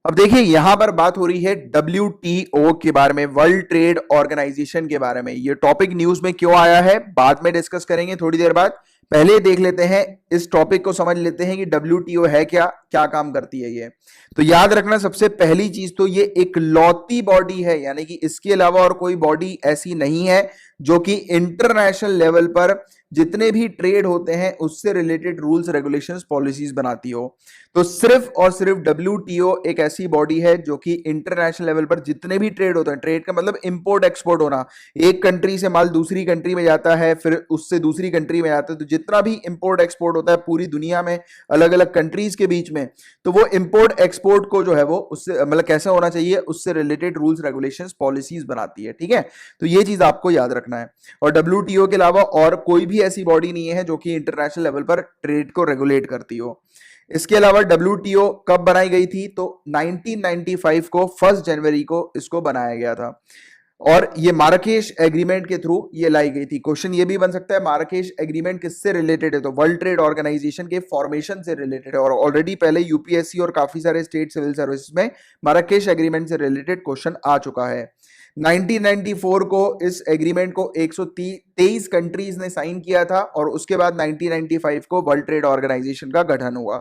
अब देखिए यहां पर बात हो रही है WTO के बारे में, वर्ल्ड ट्रेड ऑर्गेनाइजेशन के बारे में। ये टॉपिक न्यूज में क्यों आया है बाद में डिस्कस करेंगे थोड़ी देर बाद। पहले देख लेते हैं, इस टॉपिक को समझ लेते हैं कि WTO है क्या, क्या काम करती है ये। तो याद रखना सबसे पहली चीज तो ये एक लौती बॉडी है, यानी कि इसके अलावा और कोई बॉडी ऐसी नहीं है जो कि इंटरनेशनल लेवल पर जितने भी ट्रेड होते हैं उससे रिलेटेड रूल्स रेगुलेशंस पॉलिसीज बनाती हो। तो सिर्फ और सिर्फ WTO एक ऐसी बॉडी है जो कि इंटरनेशनल लेवल पर जितने भी ट्रेड होते हैं, ट्रेड का मतलब इंपोर्ट एक्सपोर्ट होना, एक कंट्री से माल दूसरी कंट्री में जाता है फिर उससे दूसरी कंट्री में जाता है, तो जितना भी इंपोर्ट एक्सपोर्ट होता है पूरी दुनिया में अलग अलग कंट्रीज के बीच में, तो वो इंपोर्ट एक्सपोर्ट को जो है वो उससे मतलब कैसा होना चाहिए उससे रिलेटेड रूल्स रेगुलेशंस पॉलिसीज बनाती है। ठीक है, तो ये चीज आपको याद रखना है। और WTO के अलावा और कोई भी ऐसी बॉडी नहीं है जो कि इंटरनेशनल लेवल पर ट्रेड को रेगुलेट करती हो। इसके अलावा WTO कब बनाई गई थी, तो 1995 को 1 जनवरी को इसको बनाया गया था और ये माराकेश एग्रीमेंट के थ्रू ये लाई गई थी। क्वेश्चन ये भी बन सकता है माराकेश एग्रीमेंट किससे रिलेटेड है, तो वर्ल्ड ट्रेड ऑर्गेनाइजेशन के फॉर्मेशन से रिलेटेड है। और ऑलरेडी पहले UPSC और काफी सारे स्टेट सिविल सर्विस में माराकेश एग्रीमेंट से रिलेटेड क्वेश्चन आ चुका है। 1994 को इस एग्रीमेंट को 123 कंट्रीज ने साइन किया था और उसके बाद 1995 को वर्ल्ड ट्रेड ऑर्गेनाइजेशन का गठन हुआ।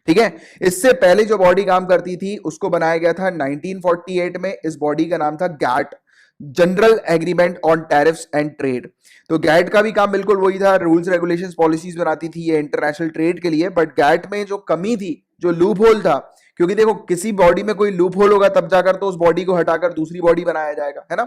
ठीक है, इससे पहले जो बॉडी काम करती थी उसको बनाया गया था 1948 में। इस बॉडी का नाम था GATT, general agreement on tariffs and trade. तो गैट का भी काम बिल्कुल वही था, रूल्स रेगुलेशंस पॉलिसीज बनाती थी ये इंटरनेशनल ट्रेड के लिए। बट गैट में जो कमी थी, जो लूप होल था, क्योंकि देखो किसी बॉडी में कोई लूप होल होगा तब जाकर तो उस बॉडी को हटाकर दूसरी बॉडी बनाया जाएगा, है ना।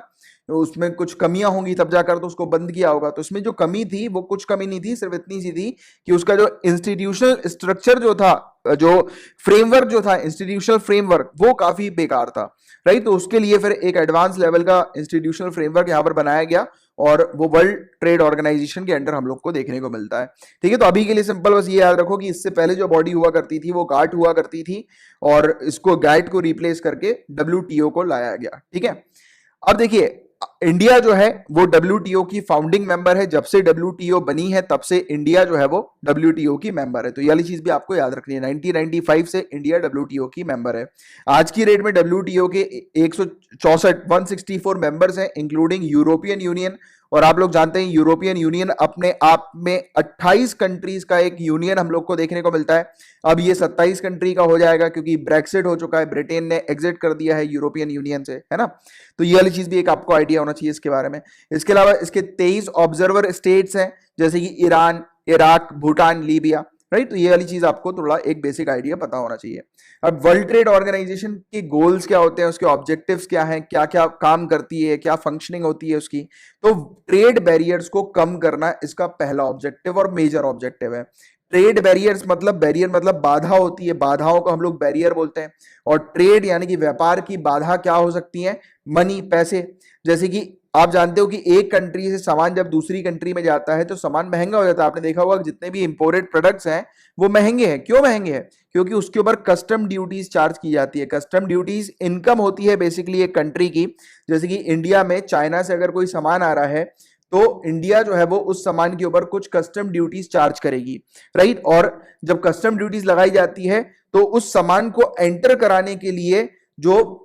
तो उसमें कुछ कमियां होंगी तब जाकर तो उसको बंद किया होगा। तो इसमें जो कमी थी वो कुछ कमी नहीं थी, सिर्फ इतनी सी थी कि उसका जो इंस्टीट्यूशनल स्ट्रक्चर जो था, जो फ्रेमवर्क जो था, इंस्टीट्यूशनल फ्रेमवर्क, वो काफी बेकार था। राइट, तो उसके लिए फिर एक एडवांस लेवल का इंस्टीट्यूशनल फ्रेमवर्क यहां पर बनाया गया और वो वर्ल्ड ट्रेड ऑर्गेनाइजेशन के अंडर हम लोग को देखने को मिलता है। ठीक है, तो अभी के लिए सिंपल बस ये याद रखो कि इससे पहले जो बॉडी हुआ करती थी वो गाट हुआ करती थी और इसको गैट को रिप्लेस करके WTO को लाया गया। ठीक है, अब देखिए इंडिया जो है वो WTO की फाउंडिंग मेंबर है। जब से WTO बनी है तब से इंडिया जो है वो WTO की मेंबर है। तो ये वाली चीज भी आपको याद रखनी है, 1995 से इंडिया WTO की मेंबर है। आज की डेट में WTO के 164 मेंबर्स हैं इंक्लूडिंग यूरोपियन यूनियन। और आप लोग जानते हैं यूरोपियन यूनियन अपने आप में 28 कंट्रीज का एक यूनियन हम लोग को देखने को मिलता है। अब ये 27 कंट्री का हो जाएगा क्योंकि ब्रेक्सिट हो चुका है, ब्रिटेन ने एग्जिट कर दिया है यूरोपियन यूनियन से, है ना। तो ये वाली चीज भी एक आपको आइडिया होना चाहिए इसके बारे में। इसके अलावा इसके 23 ऑब्जर्वर स्टेट्स हैं जैसे कि Iran, Iraq, Bhutan, Libya. Right, तो ये वाली चीज आपको थोड़ा एक बेसिक आइडिया पता होना चाहिए। अब वर्ल्ड ट्रेड ऑर्गेनाइजेशन के गोल्स क्या होते हैं, उसके ऑब्जेक्टिव्स क्या हैं, क्या क्या काम करती है, क्या फंक्शनिंग होती है उसकी। तो ट्रेड बैरियर्स को कम करना इसका पहला ऑब्जेक्टिव और मेजर ऑब्जेक्टिव है। ट्रेड बैरियर्स मतलब, बैरियर मतलब बाधा होती है, बाधाओं को हम लोग बैरियर बोलते हैं। और ट्रेड यानी कि व्यापार की बाधा क्या हो सकती है, मनी, पैसे। जैसे कि आप जानते हो कि एक कंट्री से सामान जब दूसरी कंट्री में जाता है तो सामान महंगा हो जाता है। आपने देखा होगा कि जितने भी इंपोर्टेड प्रोडक्ट्स हैं वो महंगे हैं। क्यों महंगे हैं, क्योंकि उसके ऊपर कस्टम ड्यूटीज चार्ज की जाती है। कस्टम ड्यूटीज इनकम होती है बेसिकली एक कंट्री की। जैसे कि इंडिया में चाइना से अगर कोई सामान आ रहा है तो इंडिया जो है वो उस सामान के ऊपर कुछ कस्टम ड्यूटीज चार्ज करेगी। राइट, और जब कस्टम ड्यूटीज लगाई जाती है तो उस सामान को एंटर कराने के लिए जो,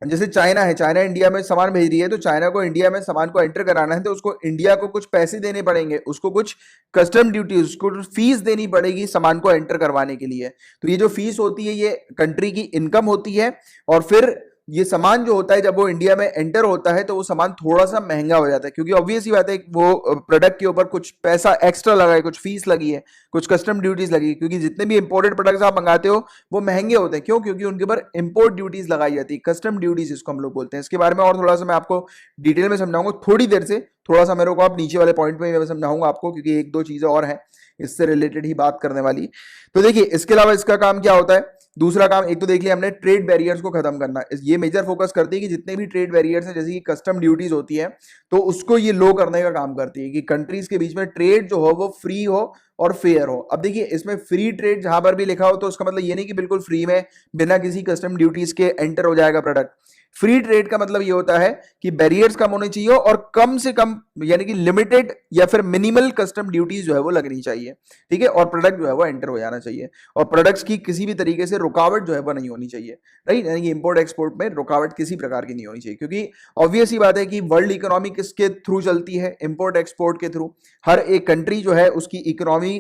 जैसे चाइना है, चाइना इंडिया में सामान भेज रही है तो चाइना को इंडिया में सामान को एंटर कराना है तो उसको इंडिया को कुछ पैसे देने पड़ेंगे, उसको कुछ कस्टम ड्यूटी, उसको फीस देनी पड़ेगी सामान को एंटर करवाने के लिए। तो ये जो फीस होती है ये कंट्री की इनकम होती है। और फिर ये सामान जो होता है जब वो इंडिया में एंटर होता है तो वो सामान थोड़ा सा महंगा हो जाता है, क्योंकि ऑब्वियस ही बात है वो प्रोडक्ट के ऊपर कुछ पैसा एक्स्ट्रा लगा है, कुछ फीस लगी है, कुछ कस्टम ड्यूटीज लगी है। क्योंकि जितने भी इंपोर्टेड प्रोडक्ट्स आप मंगाते हो वो महंगे होते हैं। क्यों, क्योंकि उनके ऊपर इंपोर्ट ड्यूटीज लगाई जाती है, कस्टम ड्यूटीज इसको हम लोग बोलते हैं। इसके बारे में और थोड़ा सा मैं आपको डिटेल में समझाऊंगा थोड़ी देर से। थोड़ा सा मेरे को आप नीचे वाले पॉइंट में मैं समझाऊंगा आपको, क्योंकि एक दो चीजें और हैं इससे रिलेटेड ही बात करने वाली। तो देखिए इसके अलावा इसका काम क्या होता है, दूसरा काम एक तो देख लिया हमने, ट्रेड बैरियर्स को खत्म करना। ये मेजर फोकस करती है कि जितने भी ट्रेड बैरियर्स हैं, जैसे कि कस्टम ड्यूटीज होती है, तो उसको ये लो करने का काम करती है कि कंट्रीज के बीच में ट्रेड जो हो वो फ्री हो और फेयर हो। अब देखिए इसमें फ्री ट्रेड जहां पर भी लिखा हो तो उसका मतलब ये नहीं कि बिल्कुल फ्री में बिना किसी कस्टम ड्यूटीज के एंटर हो जाएगा प्रोडक्ट। फ्री ट्रेड का मतलब ये होता है कि बैरियर्स कम होने चाहिए और कम से कम यानी कि लिमिटेड या फिर मिनिमल कस्टम ड्यूटीज जो है वो लगनी चाहिए, ठीक है, और प्रोडक्ट जो है वो एंटर हो जाना चाहिए, और प्रोडक्ट्स की किसी भी तरीके से रुकावट जो है वो नहीं होनी चाहिए, राइट, यानी कि इंपोर्ट एक्सपोर्ट में रुकावट किसी प्रकार की नहीं होनी चाहिए, क्योंकि ऑब्वियस ही बात है कि वर्ल्ड इकोनॉमी किसके थ्रू चलती है, इंपोर्ट एक्सपोर्ट के थ्रू। हर एक कंट्री जो है उसकी इकोनॉमी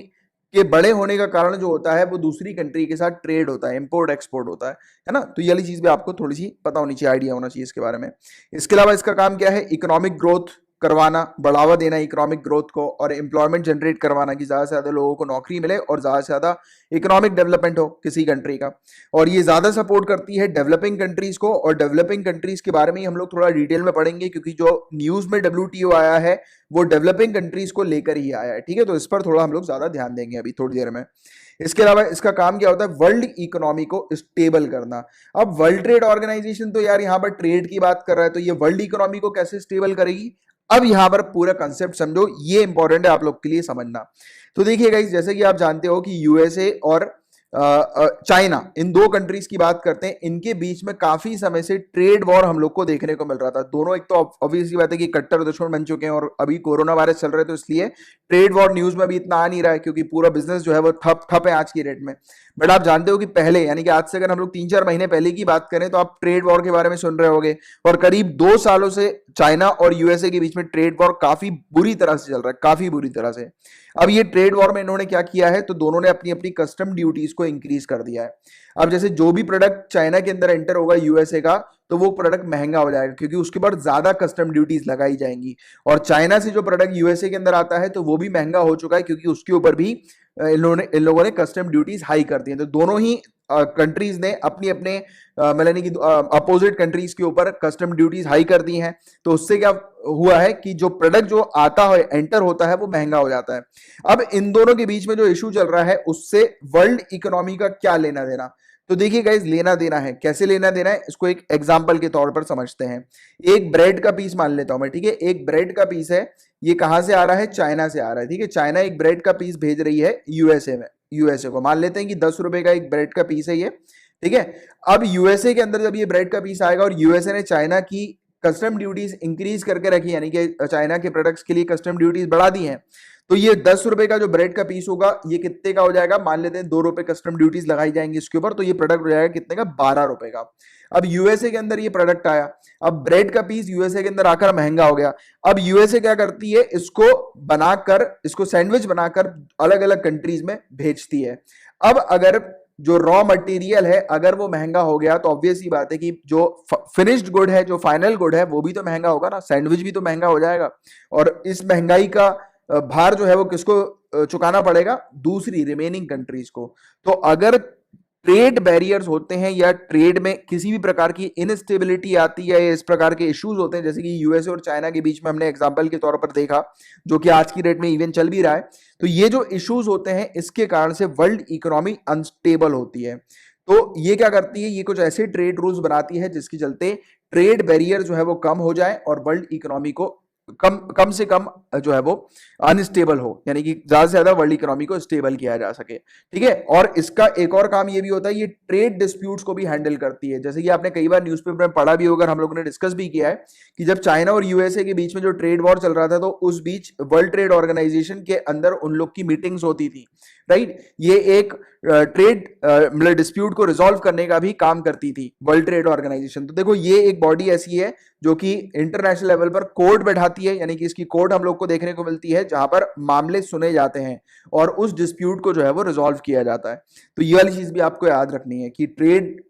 के बड़े होने का कारण जो होता है वो दूसरी कंट्री के साथ ट्रेड होता है, इंपोर्ट एक्सपोर्ट होता है ना। तो ये वाली चीज भी आपको थोड़ी सी पता होनी चाहिए, आइडिया होना चाहिए इसके बारे में। इसके अलावा इसका काम क्या है, इकोनॉमिक ग्रोथ करवाना, बढ़ावा देना इकोनॉमिक ग्रोथ को, और एम्प्लॉयमेंट जनरेट करवाना कि ज्यादा से ज्यादा लोगों को नौकरी मिले और ज्यादा से ज्यादा इकोनॉमिक डेवलपमेंट हो किसी कंट्री का। और ये ज्यादा सपोर्ट करती है डेवलपिंग कंट्रीज को, और डेवलपिंग कंट्रीज के बारे में ही हम लोग थोड़ा डिटेल में पढ़ेंगे, क्योंकि जो न्यूज में WTO आया है वो डेवलपिंग कंट्रीज को लेकर ही आया है, ठीक है, तो इस पर थोड़ा हम लोग ज्यादा ध्यान देंगे अभी थोड़ी देर में। इसके अलावा इसका काम क्या होता है, वर्ल्ड इकोनॉमी को स्टेबल करना। अब वर्ल्ड ट्रेड ऑर्गेनाइजेशन तो यार यहां पर ट्रेड की बात कर रहा है, तो ये वर्ल्ड इकोनॉमी को कैसे स्टेबल करेगी, अब यहां पर पूरा कंसेप्ट समझो, ये इंपॉर्टेंट है आप लोग के लिए समझना। तो देखिए गाइस, जैसे कि आप जानते हो कि यूएसए और चाइना, इन दो कंट्रीज की बात करते हैं, इनके बीच में काफी समय से ट्रेड वॉर हम लोग को देखने को मिल रहा था। दोनों एक तो ऑब्वियसली बात है कि कट्टर दुश्मन बन चुके हैं, और अभी कोरोना वायरस चल रहा है तो इसलिए ट्रेड वॉर न्यूज में भी इतना आ नहीं रहा है, क्योंकि पूरा बिजनेस जो है वो ठप है आज की डेट में। बट आप जानते हो कि पहले, यानी कि आज से अगर हम लोग 3-4 महीने पहले की बात करें तो आप ट्रेड वॉर के बारे में सुन रहे होंगे, और करीब 2 सालों से चाइना और यूएसए के बीच में ट्रेड वॉर काफी बुरी तरह से चल रहा है, काफी बुरी तरह से। अब ये ट्रेड वॉर में इन्होंने क्या किया है, तो दोनों ने अपनी अपनी कस्टम ड्यूटीज को इंक्रीज कर दिया है। अब जैसे जो भी प्रोडक्ट चाइना के अंदर एंटर होगा यूएसए का, तो वो प्रोडक्ट महंगा हो जाएगा, क्योंकि उसके ऊपर ज्यादा कस्टम ड्यूटीज लगाई जाएंगी। और चाइना से जो प्रोडक्ट यूएसए के अंदर आता है तो वो भी महंगा हो चुका है, क्योंकि उसके ऊपर भी इन लोगों ने कस्टम ड्यूटीज हाई कर दी है। तो दोनों ही कंट्रीज ने अपनी अपने मतलब कि अपोजिट कंट्रीज के ऊपर कस्टम ड्यूटीज हाई कर दी हैं। तो उससे क्या हुआ है कि जो प्रोडक्ट जो आता है, एंटर होता है, वो महंगा हो जाता है। अब इन दोनों के बीच में जो इशू चल रहा है उससे वर्ल्ड इकोनॉमी का क्या लेना देना, तो देखिए गाइस, लेना देना है, कैसे लेना देना है इसको एक एग्जांपल के तौर पर समझते हैं। एक ब्रेड का पीस मान लेता हूं मैं, ठीक है, एक ब्रेड का पीस है, ये कहां से आ रहा है, चाइना से आ रहा है, ठीक है, चाइना एक ब्रेड का पीस भेज रही है यूएसए में, यूएसए को मान लेते हैं कि 10 रुपए का एक ब्रेड का पीस है ये, ठीक है। अब यूएसए के अंदर जब ये ब्रेड का पीस आएगा और यूएसए ने चाइना की कस्टम ड्यूटीज इंक्रीज करके रखी, यानी कि चाइना के प्रोडक्ट्स के लिए कस्टम ड्यूटीज बढ़ा दी हैं, तो ये 10 रुपए का जो ब्रेड का पीस होगा ये कितने का हो जाएगा, मान लेते हैं 2 रुपए कस्टम ड्यूटीज लगाई जाएंगी इसके ऊपर, तो ये प्रोडक्ट हो जाएगा कितने का, 12 रुपए का। अब यूएसए के अंदर ये प्रोडक्ट आया, अब ब्रेड का पीस यूएसए के अंदर आकर महंगा हो गया। अब यूएसए क्या करती है, इसको बनाकर, इसको सैंडविच बनाकर अलग अलग कंट्रीज में भेजती है। अब अगर जो रॉ मटेरियल है अगर वो महंगा हो गया, तो ऑब्वियस ही बात है कि जो फिनिश्ड गुड है, जो फाइनल गुड है, वो भी तो महंगा होगा ना, सैंडविच भी तो महंगा हो जाएगा। और इस महंगाई का भार जो है वो किसको चुकाना पड़ेगा, दूसरी रिमेनिंग कंट्रीज को। तो अगर ट्रेड बैरियर्स होते हैं या ट्रेड में किसी भी प्रकार की इनस्टेबिलिटी आती है या इस प्रकार के इश्यूज होते हैं, जैसे कि यूएसए और चाइना के बीच में हमने एग्जांपल के तौर पर देखा, जो कि आज की डेट में इवन चल भी रहा है, तो ये जो इश्यूज होते हैं इसके कारण से वर्ल्ड इकोनॉमी अनस्टेबल होती है। तो ये क्या करती है, ये कुछ ऐसे ट्रेड रूल्स बनाती है जिसके चलते ट्रेड बैरियर जो है वो कम हो जाए और वर्ल्ड इकोनॉमी को कम से कम जो है वो अनस्टेबल हो, यानी कि ज्यादा से ज्यादा वर्ल्ड इकोनॉमी को स्टेबल किया जा सके, ठीक है। और इसका एक और काम ये भी होता है, ये ट्रेड डिस्प्यूट्स को भी हैंडल करती है। जैसे कि आपने कई बार न्यूज़पेपर में पढ़ा भी होगा, हम लोगों ने डिस्कस भी किया है कि जब चाइना और यूएसए के बीच में जो ट्रेड वॉर चल रहा था, तो उस बीच वर्ल्ड ट्रेड ऑर्गेनाइजेशन के अंदर उन लोग की मीटिंग्स होती थी, राइट। ये एक ट्रेड मतलब डिस्प्यूट को रिजॉल्व करने का भी काम करती थी वर्ल्ड ट्रेड ऑर्गेनाइजेशन। तो देखो, ये एक बॉडी ऐसी है जो कि इंटरनेशनल लेवल पर कोर्ट बैठाती है, यानी कि इसकी कोर्ट हम लोग को देखने को मिलती है, जहां पर मामले सुने जाते हैं और उस डिस्प्यूट को जो है वो रिजॉल्व किया जाता है। तो ये वाली चीज भी आपको याद रखनी है कि ट्रेड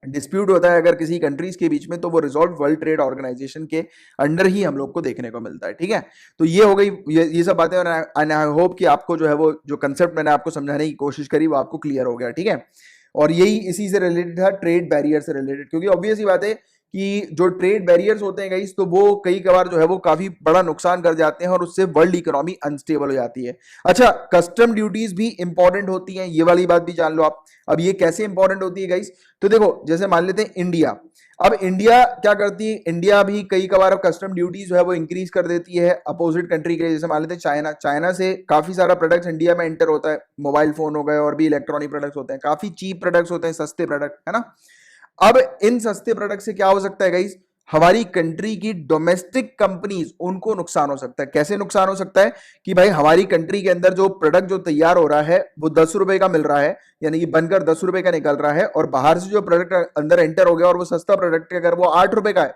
डिस्प्यूट होता है अगर किसी कंट्रीज के बीच में, तो वो रिजॉल्व वर्ल्ड ट्रेड ऑर्गेनाइजेशन के अंडर ही हम लोग को देखने को मिलता है, ठीक है। तो ये हो गई ये सब बातें, और आई होप कि आपको जो है वो जो कंसेप्ट मैंने आपको समझाने की कोशिश करी वो आपको क्लियर हो गया, ठीक है। और यही इसी से रिलेटेड था, ट्रेड बैरियर से रिलेटेड, क्योंकि ऑब्वियस ही बात है कि जो ट्रेड बैरियर्स होते हैं गाइस, तो वो कई बार जो है वो काफी बड़ा नुकसान कर जाते हैं और उससे वर्ल्ड इकोनॉमी अनस्टेबल हो जाती है। अच्छा, कस्टम ड्यूटीज भी इंपॉर्टेंट होती हैं, ये वाली बात भी जान लो आप। अब ये कैसे इंपॉर्टेंट होती है गाइस, तो देखो जैसे मान लेते हैं इंडिया, अब इंडिया क्या करती है, इंडिया भी कई बार कस्टम ड्यूटी जो है वो इंक्रीज कर देती है अपोजिट कंट्री के। जैसे मान लेते हैं चाइना, चाइना से काफी सारा प्रोडक्ट्स इंडिया में एंटर होता है, मोबाइल फोन हो गए और भी इलेक्ट्रॉनिक प्रोडक्ट्स होते हैं, काफी चीप प्रोडक्ट्स होते हैं, सस्ते प्रोडक्ट, है ना। अब इन सस्ते प्रोडक्ट से क्या हो सकता है गाइस, हमारी कंट्री की डोमेस्टिक कंपनीज उनको नुकसान हो सकता है। कैसे नुकसान हो सकता है कि भाई हमारी कंट्री के अंदर जो प्रोडक्ट जो तैयार हो रहा है वो 10 रुपए का मिल रहा है, यानी कि बनकर 10 रुपए का निकल रहा है, और बाहर से जो प्रोडक्ट अंदर एंटर हो गया और वो सस्ता प्रोडक्ट है, अगर वो 8 रुपए का है,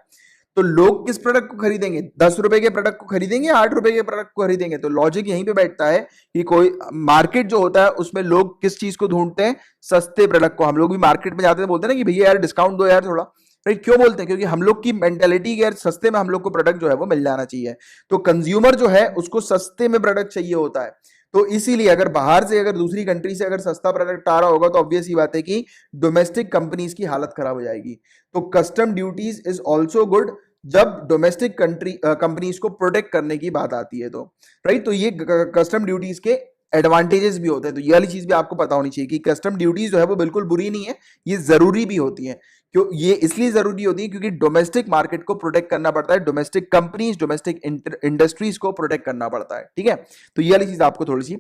तो लोग किस प्रोडक्ट को खरीदेंगे, 10 रुपए के प्रोडक्ट को खरीदेंगे, 8 रुपए के प्रोडक्ट को खरीदेंगे। तो लॉजिक यहीं पे बैठता है कि कोई मार्केट जो होता है उसमें लोग किस चीज को ढूंढते हैं, सस्ते प्रोडक्ट को। हम लोग भी मार्केट में जाते हैं, बोलते हैं ना कि भैया यार डिस्काउंट दो यार थोड़ा, राइट। क्यों बोलते हैं, क्योंकि हम लोग की मेंटेलिटी यार सस्ते में हम लोग को प्रोडक्ट जो है वो मिल जाना चाहिए। तो कंज्यूमर जो है उसको सस्ते में प्रोडक्ट चाहिए होता है। तो इसीलिए अगर बाहर से, अगर दूसरी कंट्री से अगर सस्ता प्रोडक्ट आ रहा होगा, तो ऑब्वियस ही बात है कि डोमेस्टिक कंपनीज की हालत खराब हो जाएगी। तो custom duties is also good जब डोमेस्टिक कंट्री कंपनीज को प्रोटेक्ट करने की बात आती है, तो राइट। तो ये कस्टम ड्यूटीज के एडवांटेजेस भी होते हैं। तो ये वाली चीज भी आपको पता होनी चाहिए कि कस्टम ड्यूटीज जो है वो बिल्कुल बुरी नहीं है, ये जरूरी भी होती है। क्यों ये इसलिए जरूरी होती है, क्योंकि डोमेस्टिक मार्केट को प्रोटेक्ट करना पड़ता है, डोमेस्टिक कंपनीज, डोमेस्टिक इंडस्ट्रीज को प्रोटेक्ट करना पड़ता है, ठीक है। तो ये वाली चीज आपको थोड़ी सी